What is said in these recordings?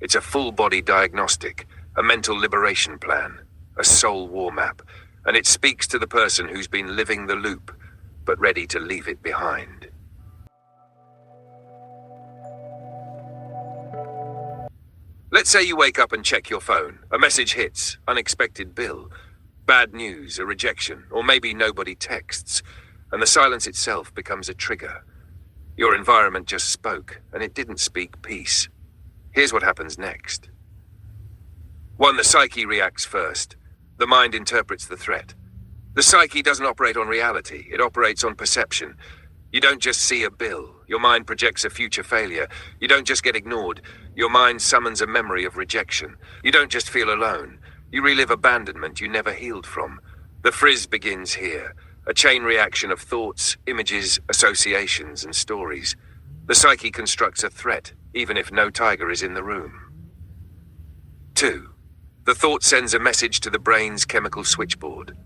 It's a full-body diagnostic, a mental liberation plan, a soul war map, and it speaks to the person who's been living the loop, but ready to leave it behind. Let's say you wake up and check your phone. A message hits, unexpected bill, bad news, a rejection, or maybe nobody texts, and the silence itself becomes a trigger. Your environment just spoke, and it didn't speak peace. Here's what happens next. 1. The psyche reacts first. The mind interprets the threat. The psyche doesn't operate on reality, it operates on perception. You don't just see a bill, your mind projects a future failure. You don't just get ignored, your mind summons a memory of rejection. You don't just feel alone, you relive abandonment you never healed from. The frizz begins here, a chain reaction of thoughts, images, associations, and stories. The psyche constructs a threat, even if no tiger is in the room. 2. The thought sends a message to the brain's chemical switchboard.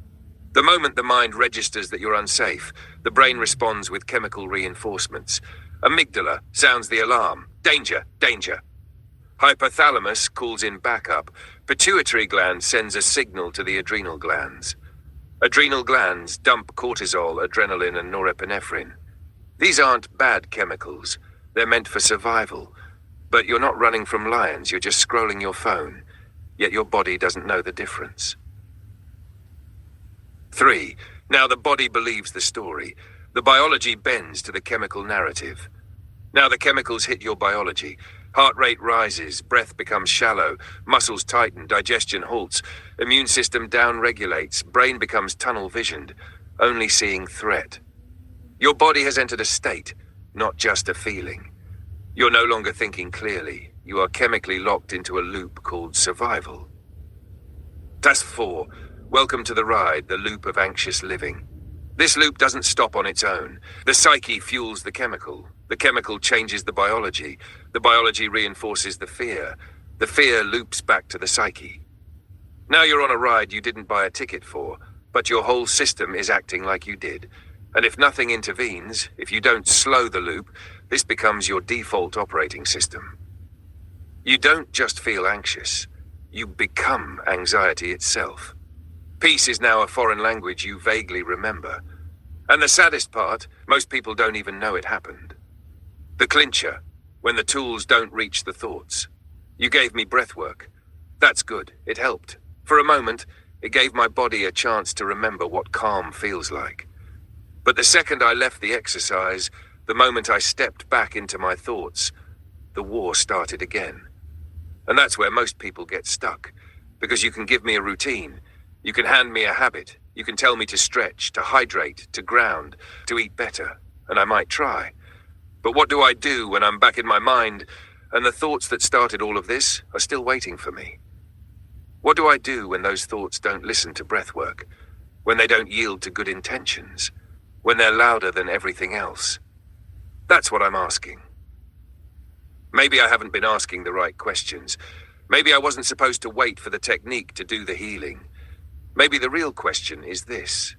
The moment the mind registers that you're unsafe, the brain responds with chemical reinforcements. Amygdala sounds the alarm. Danger, danger. Hypothalamus calls in backup. Pituitary gland sends a signal to the adrenal glands. Adrenal glands dump cortisol, adrenaline, and norepinephrine. These aren't bad chemicals. They're meant for survival. But you're not running from lions, you're just scrolling your phone. Yet your body doesn't know the difference. 3. Now the body believes the story. The biology bends to the chemical narrative. Now the chemicals hit your biology. Heart rate rises, breath becomes shallow, muscles tighten, digestion halts, immune system down-regulates, brain becomes tunnel-visioned, only seeing threat. Your body has entered a state, not just a feeling. You're no longer thinking clearly. You are chemically locked into a loop called survival. Task 4. Welcome to the ride, the loop of anxious living. This loop doesn't stop on its own. The psyche fuels the chemical changes the biology reinforces the fear loops back to the psyche. Now you're on a ride you didn't buy a ticket for, but your whole system is acting like you did. And if nothing intervenes, if you don't slow the loop, this becomes your default operating system. You don't just feel anxious, you become anxiety itself. Peace is now a foreign language you vaguely remember. And the saddest part, most people don't even know it happened. The clincher, when the tools don't reach the thoughts. You gave me breath work. That's good, it helped. For a moment, it gave my body a chance to remember what calm feels like. But the second I left the exercise, the moment I stepped back into my thoughts, the war started again. And that's where most people get stuck, because you can give me a routine, you can hand me a habit, you can tell me to stretch, to hydrate, to ground, to eat better, and I might try. But what do I do when I'm back in my mind, and the thoughts that started all of this are still waiting for me? What do I do when those thoughts don't listen to breath work, when they don't yield to good intentions, when they're louder than everything else? That's what I'm asking. Maybe I haven't been asking the right questions. Maybe I wasn't supposed to wait for the technique to do the healing. Maybe the real question is this.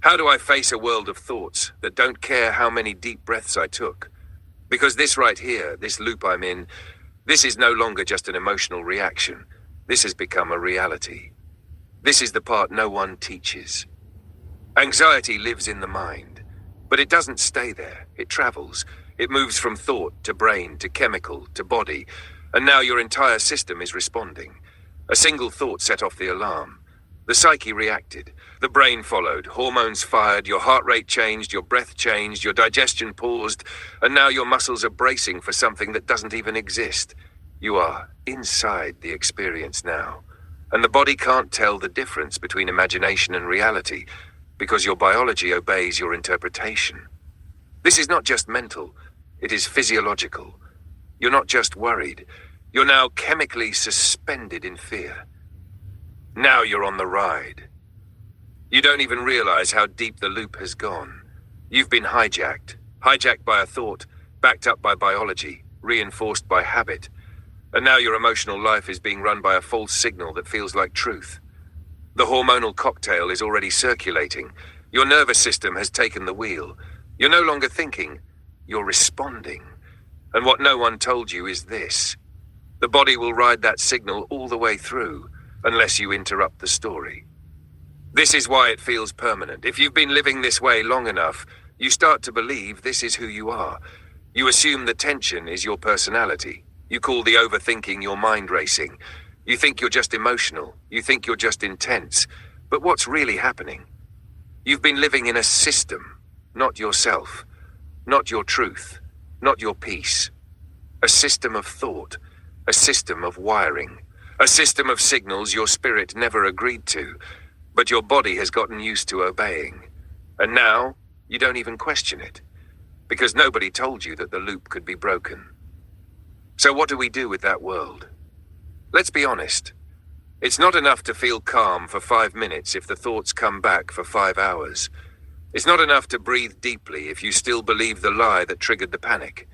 How do I face a world of thoughts that don't care how many deep breaths I took? Because this right here, this loop I'm in, this is no longer just an emotional reaction. This has become a reality. This is the part no one teaches. Anxiety lives in the mind, but it doesn't stay there. It travels. It moves from thought to brain to chemical to body, and now your entire system is responding. A single thought set off the alarm. The psyche reacted. The brain followed. Hormones fired. Your heart rate changed. Your breath changed. Your digestion paused. And now your muscles are bracing for something that doesn't even exist. You are inside the experience now. And the body can't tell the difference between imagination and reality because your biology obeys your interpretation. This is not just mental. It is physiological. You're not just worried. You're now chemically suspended in fear. Now you're on the ride. You don't even realize how deep the loop has gone. You've been hijacked by a thought, backed up by biology, reinforced by habit. And now your emotional life is being run by a false signal that feels like truth. The hormonal cocktail is already circulating. Your nervous system has taken the wheel. You're no longer thinking, you're responding. And what no one told you is this. The body will ride that signal all the way through, unless you interrupt the story. This is why it feels permanent. If you've been living this way long enough, you start to believe this is who you are. You assume the tension is your personality. You call the overthinking your mind racing. You think you're just emotional. You think you're just intense. But what's really happening? You've been living in a system, not yourself, not your truth, not your peace. A system of thought, a system of wiring, a system of signals your spirit never agreed to, but your body has gotten used to obeying. And now, you don't even question it, because nobody told you that the loop could be broken. So what do we do with that world? Let's be honest. It's not enough to feel calm for 5 minutes if the thoughts come back for 5 hours. It's not enough to breathe deeply if you still believe the lie that triggered the panic.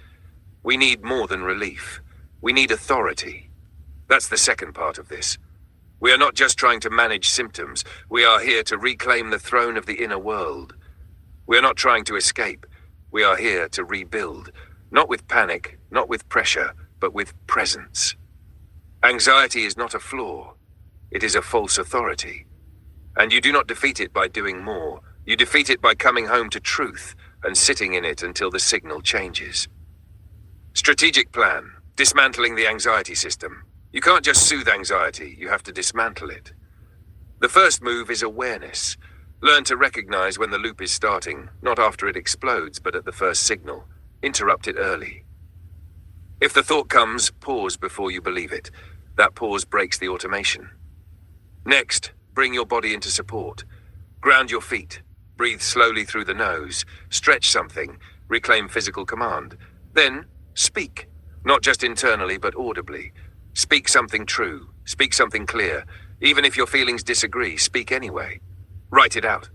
We need more than relief. We need authority. That's the second part of this. We are not just trying to manage symptoms. We are here to reclaim the throne of the inner world. We are not trying to escape. We are here to rebuild. Not with panic, not with pressure, but with presence. Anxiety is not a flaw. It is a false authority. And you do not defeat it by doing more. You defeat it by coming home to truth and sitting in it until the signal changes. Strategic plan. Dismantling the anxiety system. You can't just soothe anxiety, you have to dismantle it. The first move is awareness. Learn to recognize when the loop is starting, not after it explodes, but at the first signal. Interrupt it early. If the thought comes, pause before you believe it. That pause breaks the automation. Next, bring your body into support. Ground your feet. Breathe slowly through the nose. Stretch something. Reclaim physical command. Then, speak. Not just internally, but audibly. Speak something true. Speak something clear. Even if your feelings disagree, speak anyway. Write it out.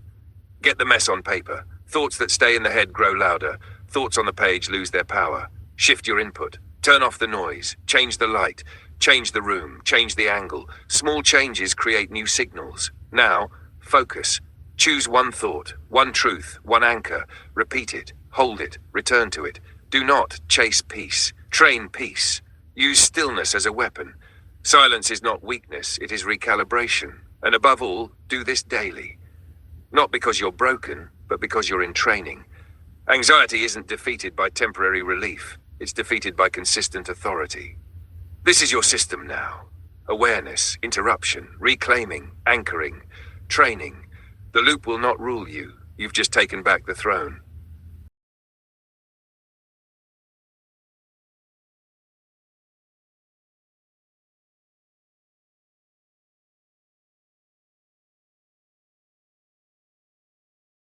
Get the mess on paper. Thoughts that stay in the head grow louder. Thoughts on the page lose their power. Shift your input. Turn off the noise. Change the light. Change the room. Change the angle. Small changes create new signals. Now, focus. Choose one thought, one truth, one anchor. Repeat it. Hold it. Return to it. Do not chase peace. Train peace. Use stillness as a weapon. Silence is not weakness, it is recalibration. And above all, do this daily. Not because you're broken, but because you're in training. Anxiety isn't defeated by temporary relief. It's defeated by consistent authority. This is your system now. Awareness, interruption, reclaiming, anchoring, training. The loop will not rule you. You've just taken back the throne.